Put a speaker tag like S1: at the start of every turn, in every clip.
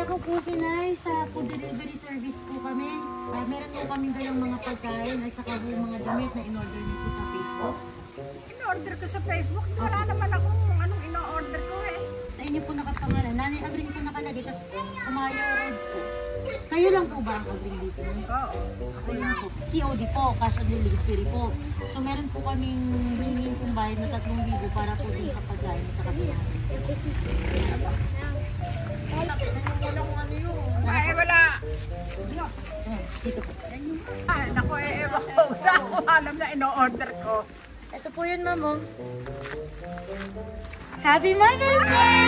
S1: ako po si Nay, sa food delivery service po kami. Meron po kami dalang mga pagkain at saka po mga damit na in-order niyo po sa Facebook.
S2: In-order ko sa Facebook? Wala naman akong anong in-order ko eh.
S1: Sa inyo po nakapangalan. Nanay Agring po nakalagay, tapos Umayo Road po. Kayo lang po ba ang Agring dito?
S2: Oo.
S1: Ako lang po. COD po, cash on delivery po. So meron po kaming hingin kong bayad na 3,000 para po din sa pagkain at saka sa
S2: Ay, wala.
S1: dito po.
S2: Ay, naku, ewan ko. Wala akong alam na in-order ko.
S1: Ito po yun, Mamo. Happy Mother's Day!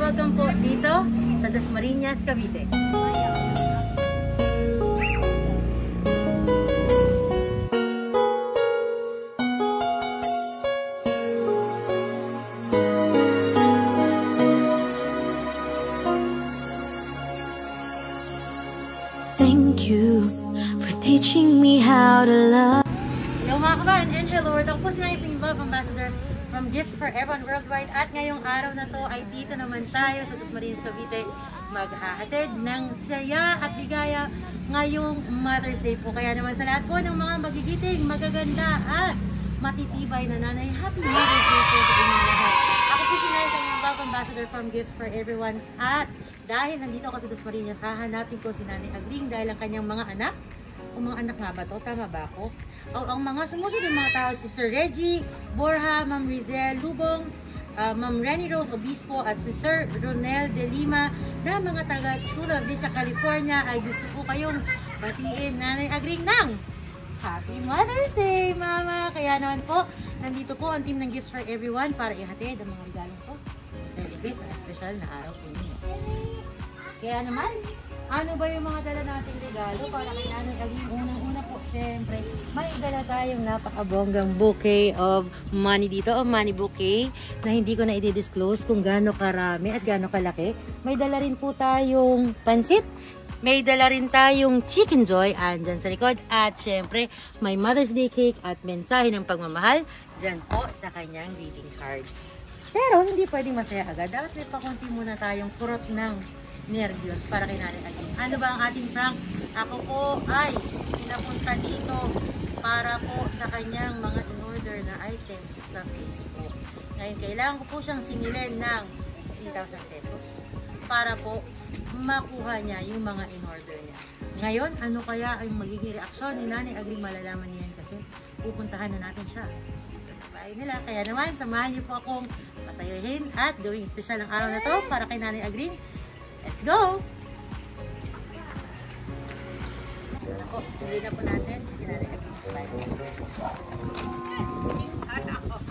S1: Welcome po dito sa Dasmariñas, Cavite.
S3: Thank you for teaching me how to love.
S1: Hello mga kabayan, Angel Lord. Ako po si Naiping Love Ambassador from Gifts for Everyone Worldwide. At ngayong araw na to ay dito naman tayo sa Dasmariñas, Cavite maghahatid ng saya at ligaya ngayong Mother's Day po. Kaya naman sa lahat po ng mga magigiting, magaganda at matitibay na nanay, Happy Mother's Day po sa inyong lahat. Ako po si Naiping Love Ambassador from Gifts for Everyone. At dahil nandito ako sa Dasmariñas, hahanapin ko si Nanay Agring dahil ang kanyang mga anak, o mga anak nga ba to? Tama ba ako? O ang mga sumusunod mga tao, si Sir Reggie Borja, Ma'am Rizel Lubong, Ma'am Renny Rose Obispo at si Sir Ronel De Lima na mga taga Chula Vista, California ay gusto po kayong batiin Nanay Agring ng Happy Mother's Day, Mama! Kaya naman po, nandito po ang team ng Gifts for Everyone para ihatid ang mga regalong po. Celebrate ang special na araw po ninyo. Kaya naman, ano ba yung mga dala nating regalo para kay Nanay Agring? Unang-una po, syempre, may dala tayong napakabonggang bouquet of money dito, o money bouquet, na hindi ko na i-disclose kung gaano karami at gaano kalaki. May dala rin po tayong pansit, may dala rin tayong chicken joy, andyan sa likod, at syempre, may Mother's Day cake at mensahe ng pagmamahal, dyan po sa kanyang greeting card. Pero hindi pwedeng masaya agad, dapat may pakunti muna tayong kurot ng nervyos para kay Nanay Agring. Ano ba ang ating prank? Ako po ay pinapunta dito para po sa kanyang mga in-order na items sa Facebook. Ngayon, kailangan ko po siyang singilin ng 3,000 pesos para po makuha niya yung mga in-order niya. Ngayon, ano kaya ang magiging reaksyon ni Nanay Agring? Malalaman niya yan kasi pupuntahan na natin siya sa bahay nila. Kaya naman, samahan niyo po akong pasayahin at gawing espesyal ang araw na to para kay Nanay Agring. Let's go! Ako, sundin na po natin. Sinanay Agring sa bahay.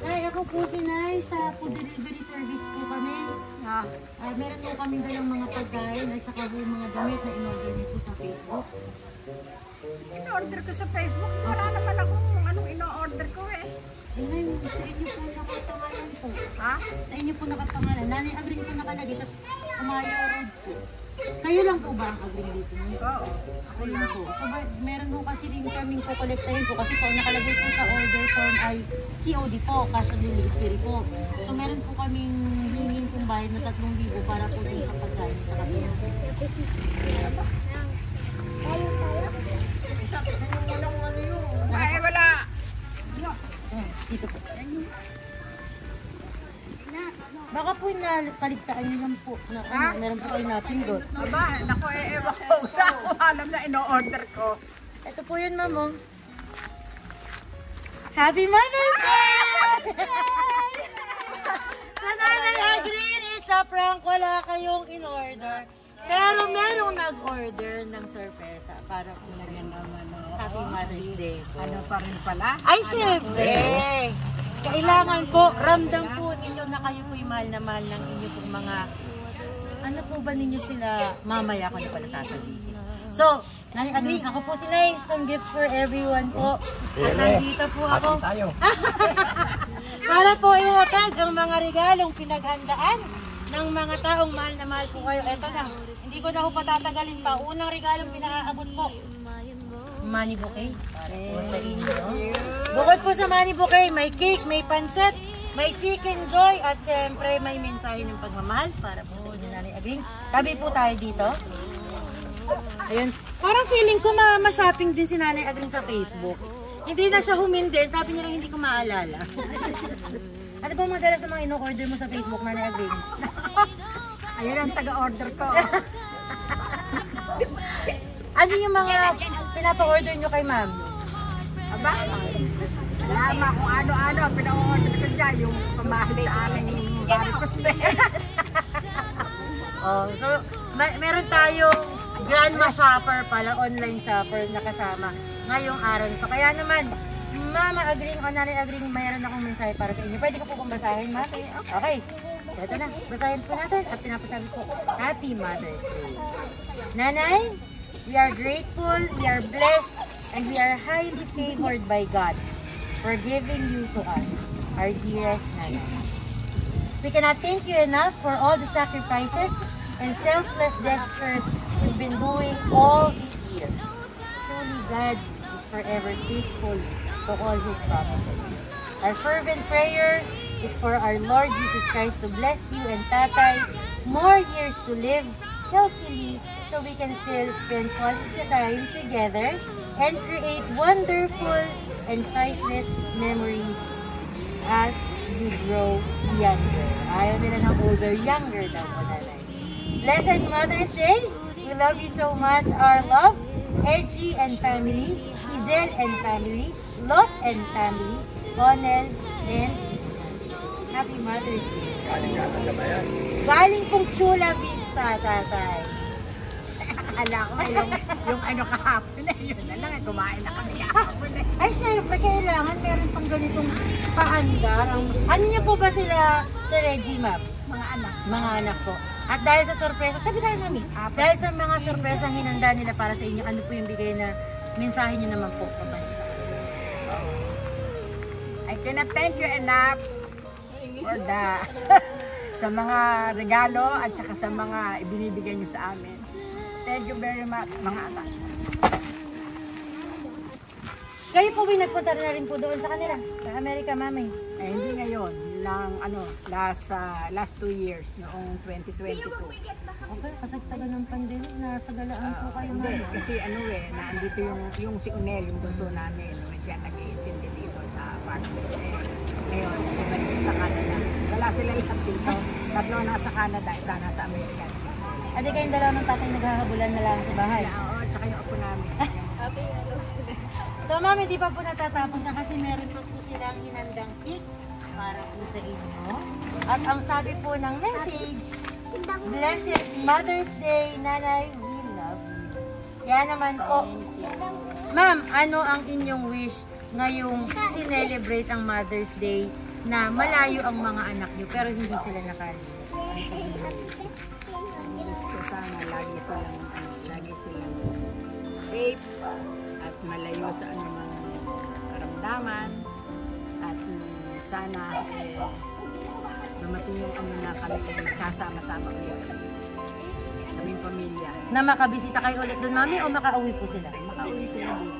S1: Ay, ako po si Nay, sa food delivery service po kami. Meron po kami dalang mga pagkain at saka po mga damit na in-order niyo po sa Facebook.
S2: In-order ko sa Facebook? Wala naman akong anong in-order ko eh.
S1: Ay, ngayon, sa inyo po nakapangalan po.
S2: Ha?
S1: Sa inyo po nakapangalan. Nanay Agring po nakalagay, tapos Umayo Road po. Kayo lang po ba ang Agring dito?
S2: Oo.
S1: Ako lang po. So, meron po kasi rin kaming kukolektahin po kasi po nakalagay po sa order form ay COD po, cash on delivery po. So, meron po kaming hingin kong bayad na 3,000 para po din sa pagkain sa kapila.
S2: Ay, wala.
S1: Dito po. Baka po nakaligtaan niyo lang po na meron po kayo napindot.
S2: Aba, naku, ewan ko. Wala akong alam na in-order ko.
S1: Ito po yun, Mamo. Happy Mother's Day! wala kayong in-order, pero merong nag-order ng sorpresa para po sa inyo. Happy Mother's Day po.
S2: Ano pa rin pala?
S1: Ay, syempre! Kailangan po, ramdam po ninyo na kayo po'y mahal na mahal ng inyo pong mga, ano po ba ninyo sila, mamaya ko na pala sasabihin. So, Nani Agring, ako po si Names from Gifts for Everyone po. At nandito po ako. Para po ihatag ang mga regalong pinaghandaan ng mga taong mahal na mahal po kayo. Eto na, hindi ko na po patatagalin pa. Unang regalong pinakaabot po. Money bouquet. Para po sa inyo. Bukod po sa money bouquet, may cake, may pansit, may chicken joy, at syempre may mensahe ng pagmamahal para po sa inyo, Nani Agring. Tabi po tayo dito. Ayun. Parang feeling ko ma-shopping din si Nanay Agring sa Facebook. Hindi na siya huminder. Sabi niya lang hindi ko maalala. Ano ba madalas sa mga ino-order mo sa Facebook, Nanay Agring?
S2: Ayun ang taga-order ko.
S1: Ano yung mga pinapa-order nyo kay ma'am?
S2: Aba, alam kung ano-ano, pina-order ko dyan, yung pamahal sa amin, yung Baricos Bear.
S1: Oh, so, meron tayong grandma shopper pala, online shopper na kasama ngayong araw nito. Kaya naman, Mama Agring o Nanay Agring, mayroon akong mensahe para sa inyo. Pwede ko po kong basahin, Ma? Okay. Ito na, basahin po natin at pinapasabi po, Happy Mother's Day. Nanay, we are grateful, we are blessed, and we are highly favored by God for giving you to us, our dearest Nanay. We cannot thank you enough for all the sacrifices and selfless gestures we've been doing all these years. Truly, God is forever faithful to all His promises. Our fervent prayer is for our Lord Jesus Christ to bless you and Tatay more years to live healthily so we can still spend quality time together and create wonderful and priceless memories as you grow younger. Ayaw nila ng older, younger daw po, Nanay. Blessed Mother's Day! We love you so much. Our love, Edgy and family, Izel and family, Lot and family, Onel and Happy Mother's Day. Galing pong Chula Vista, Tatay.
S2: Akala ko yung ano kahapon na yun na lang, kumain na kami kahapon na.
S1: Ay, syempre, kailangan meron pang ganitong paandar. Ano niyo po ba sila, Sir Reggie, ma'am?
S2: Mga anak.
S1: Mga anak po. At dahil sa sorpresa, tabi tayo, mami. Dahil sa mga sorpresa hinanda nila para sa inyo, ano po yung bigay na mensahe niyo naman po pabalik sa akin?
S2: I cannot thank you enough for the sa mga regalo at saka sa mga ibinibigay niyo sa amin. Thank you very much, mga anak.
S1: Kayo po ba nagpunta na rin po doon sa kanila? Sa Amerika, mami?
S2: Eh, hindi ngayon. Lang, last 2 years, noong 2022.
S1: Okay, kasagsagan ng pandemic, nasagalaan po kayo,
S2: Hindi,
S1: mami.
S2: kasi naandito yung si Unel, yung bunso namin. Siya nag-iintindi dito sa apartment. Ngayon, ibalik sa Canada. Wala sila isang dito. Tatlo nasa Canada, isa nasa Amerika.
S1: Adi kayong dalawa ng tatay naghahabulan na lang sa bahay.
S2: Oo, tsaka yung apo namin.
S1: So, mami, di pa po natatapos na kasi meron pa po silang hinandang cake para po sa inyo. At ang sabi po ng message, Blessed Mother's Day, Nanay, we love you. Kaya naman po, ma'am, ano ang inyong wish ngayong sinelebrate ang Mother's Day na malayo ang mga anak niyo pero hindi sila nakalimutan?
S2: Gusto sana lagi silang safe at malayo sa anumang karamdaman at sana dumating yung na kami kasama-sama ulit kaming pamilya.
S1: Na makabisita kayo ulit doon, mami, o makauwi po sila?
S2: Makauwi sila dito.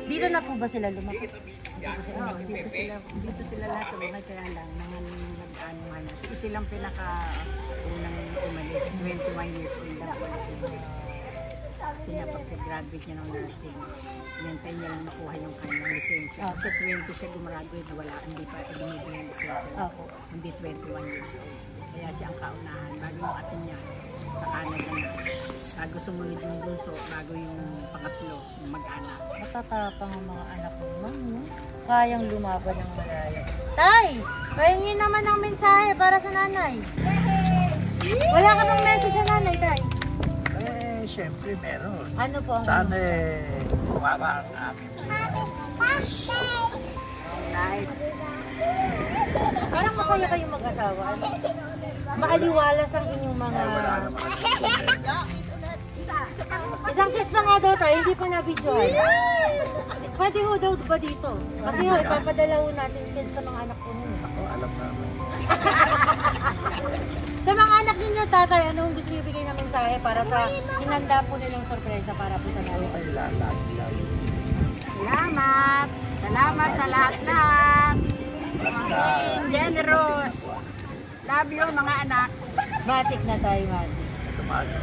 S1: Dito na po ba sila lumapit?
S2: Dito sila lahat ulit kaya lang nag-ano na. Silang pinaka-unang umalis, 21 years old lang umalis sila. Kasi niya pagka-graduate niya ng nursing, nintay niya lang nakuha yung kanyang lisensya. Kasi 20 siya gumraduate na wala, hindi pa binibigyan yung lisensya. Hindi 21 years old. Kaya siya ang kaunahan, bago yung atin niya sa Canada na. Bago sumunod yung bunso, bago yung pangatlo, yung mag-anak.
S1: Matatapang ang mga anak mo, ma'am, no? Kayang lumaban ng malaya. Tay! Pahingin naman ang mensahe para sa nanay. Wala ka bang message sa nanay, tay?
S4: Siyempre meron.
S1: Ano po ang
S4: Sana kumawa ang amin.
S2: Right.
S1: Parang masaya kayong mag-asawa. Ano? Maaliwalas ang inyong mga...
S4: Wala naman.
S1: Isang kiss pa nga daw tayo, hindi pa na-videoan. Pwede ho daw ba dito? Kasi ho, ipapadala ho natin kiss sa mga anak ko nun.
S4: Ako, alam namin.
S1: Sa mga anak ninyo, tatay, ano ang gusto niyo bigay na mensahe para sa hinanda po nilang sorpresa para po sa nanay?
S4: Ay, lagi.
S2: Salamat! Salamat sa lahat-lahat!
S4: Basta,
S2: Generous! Love you mga anak!
S1: Matik na tayo, matik.
S4: tumagi.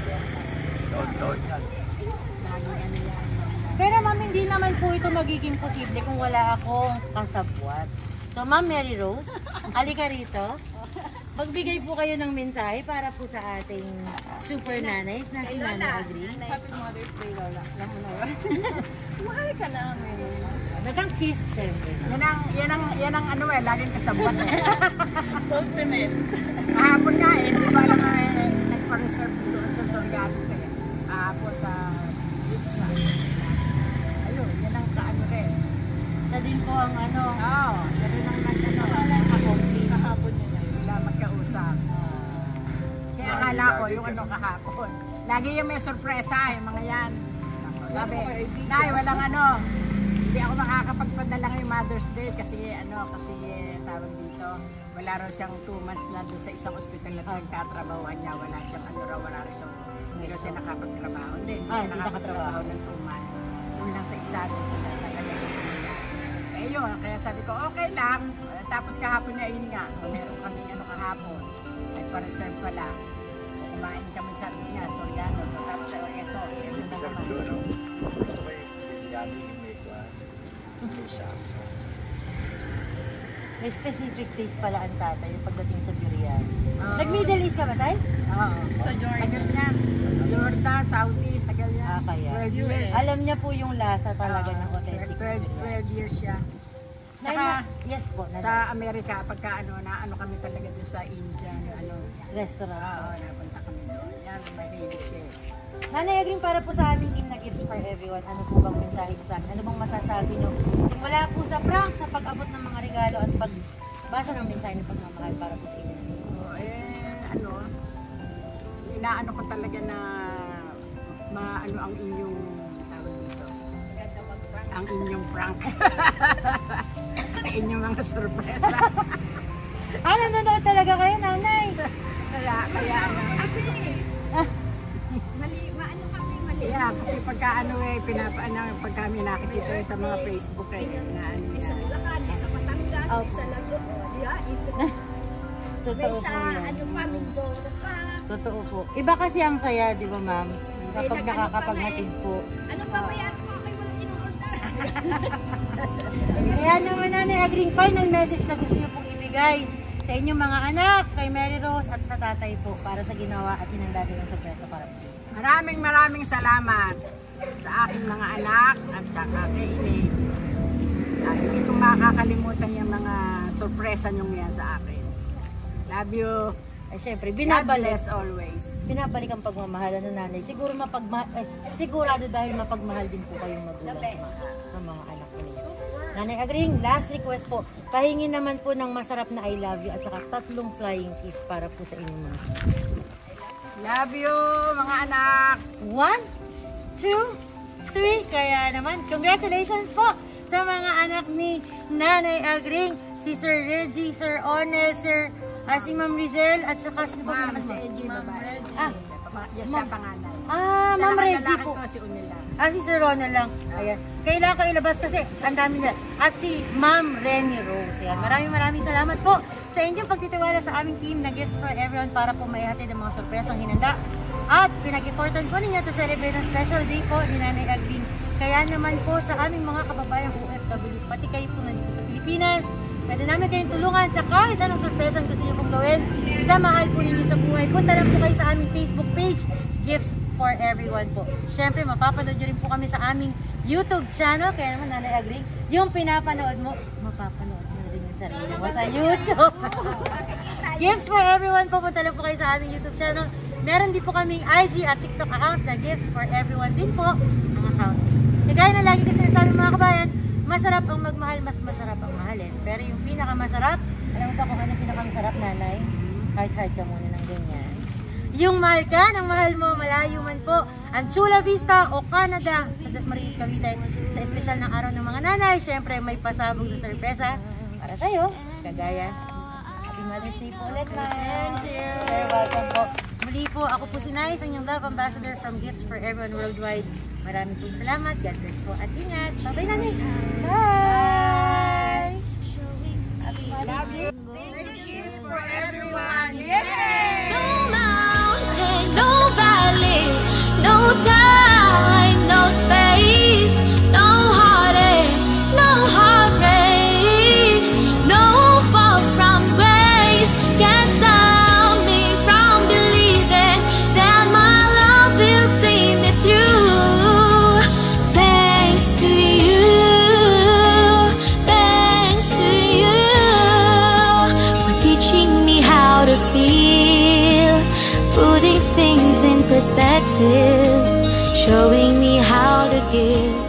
S4: Doon yan.
S2: Lagi ano yan.
S1: Pero ma'am, hindi naman po ito magiging posible kung wala akong kasabwat. So ma'am Mary Rose, halika rito. Magbigay po kayo ng mensahe para po sa ating super nanays na si Nanay Agree.
S2: Happy Mother's Day, Lola. Alam mo na ba? Mahal ka namin.
S1: Nagang kiss, syempre.
S2: Yan ang ano laging kasabot Ultimate. Kahapon nga hindi ba alam na nagpa-reserve doon sa Soriano sa'yo. Kahapon sa pizza. Ayun, yan ang kaano rin.
S1: Sa din po ang ano.
S2: Oo, yan rin ang nag-accomplish. Kahapon yun na. Wala magkausap. Kaya akala ko yung ano kahapon. Lagi yung may sorpresa yung mga yan. Sabi, Nay, walang ano. Hindi ako makakapagpadala ngayong Mother's Day kasi tawag dito. Wala raw siyang 2 months na doon sa isang ospital na nagtatrabahoan niya. Wala siyang wala raw siyang hindi raw siya nakapagtrabaho. Hindi siya nakapagtrabaho ng 2 months. Doon lang sa isa doon sa nagtagal. Eh yun, kaya sabi ko okay lang. Tapos kahapon na yun nga. Meron kami kahapon. Nagpa-reserve pala. Kumain kami sa niya, Soriano. So tapos ito na naman.
S4: Gusto ko yung yabi yung may sauce.
S1: May specific taste pala ang tatay yung pagdating sa biryani. Nag-Middle East ka ba tayo?
S2: Oo. Sa Jordan. Tagal niya. Jordan, Saudi, tagal niya.
S1: Kaya.
S2: 12 years.
S1: Alam niya po yung lasa talaga ng authentic.
S2: 12 years siya. Saka,
S1: yes po.
S2: sa Amerika, pagka na kami talaga doon sa Indian,
S1: restaurant.
S2: Oo, napunta kami doon. Yan, mahilig siya.
S1: Nanay Agree, para po sa aming team na Gifts for Everyone, ano po bang mensahe niyo sa akin? Ano bang masasabi niyo? Simula po sa prank, sa pag-abot ng mga regalo at pagbasa ng mensahe ng pagmamahal para po sa inyo. Inaano ko talaga na maano ang inyong tawag dito. Ang inyong prank. Ang inyong mga sorpresa. Nanonood talaga kayo, nanay?
S2: Kaya yeah, kasi pagka pagka may nakikita sa mga Facebook
S5: Sa Bulacan, sa Batangas, sa Laguna,
S1: Totoo po yan.
S5: Mindoro pa.
S1: Totoo po. Iba kasi ang saya, di ba ma'am? Kapag nakakapaghatid po.
S5: Ano pa ba yan po? Kayo walang in-order.
S1: Kaya naman Nanay Agree, final message na gusto niyo pong ibigay sa inyong mga anak, kay Mary Rose at sa tatay po para sa ginawa at hinanda din ng sorpresa para po.
S2: Maraming salamat sa aking mga anak at saka kay Ine. Hindi ko makakalimutan yung mga sorpresa nyo yan sa akin. Love you.
S1: Ay syempre,
S2: God bless always.
S1: Binabalik ang pagmamahal ng nanay. Siguro sigurado dahil mapagmahal din po kayong magulang sa mga anak ko. Nanay Agree, last request po. Pahingin naman po ng masarap na I love you at saka 3 flying kiss para po sa inyong mga.
S2: Love you, mga anak.
S1: 1, 2, 3. Kaya naman, congratulations po sa mga anak ni Nanay Agree. Si Sir Reggie, Sir Onel, si Ma'am Rizel, at saka si Ma'am
S2: Reggie. Yes, siya panganay.
S1: Ma'am Reggie po.
S2: Si Unila.
S1: Si Sir Ronald lang. Ayan. Kailangan ko ilabas kasi ang dami na. At si Ma'am Renny Rose. Ayan. Maraming salamat po sa inyong pagtitiwala sa aming team na Gifts for Everyone para po maihatid ang mga sorpresang hinanda. At pinag-effortan po ninyo to celebrate ang special day po ni Nanay Agree. Kaya naman po sa aming mga kababayang OFW, pati kayo po nandito sa Pilipinas, pwede namin kayong tulungan sa kahit anong sorpresang gusto niyo pong gawin sa mahal po ninyo sa buhay. Punta lang po kayo sa aming Facebook page, Gifts for Everyone po. Siyempre, mapapanood nyo rin po kami sa aming YouTube channel. Kaya naman, Nanay Agree, yung pinapanood mo, mapapanood mo rin yung sarili mo sa YouTube. Gifts for Everyone, pupunta lang po kayo sa aming YouTube channel. Meron din po kaming IG at TikTok account na Gifts for Everyone din po ang account. Kagaya na lagi kasi sinasabi mga kabayan, masarap ang magmahal, mas masarap ang mahalin. Pero yung pinakamasarap, alam mo ba kung ano pinakamasarap, nanay? Heart ka muna ng ganyan. Yung mahal ka, ng mahal mo, malayo man po, ang Chula Vista o Canada sa Dasmariñas, Cavite, sa espesyal ng araw ng mga nanay. Syempre may pasabog na sorpresa para sa'yo, kagaya. Happy Mother's Day po ulit, ma'am. Thank you. You're welcome po. Muli po, ako po si Nice, ang inyong love ambassador from Gifts for Everyone Worldwide. Maraming pong salamat, God bless po at ingat. Bye-bye, nanay. Bye! Happy Mother's Day. Thank you for everyone. Yay!
S3: No mountain, no valley, no time, no space, no heartache, no heartbreak, no fall from grace can stop me from believing that my love will see me through. Thanks to you, thanks to you for teaching me how to feel, putting things in perspective, showing me how to give.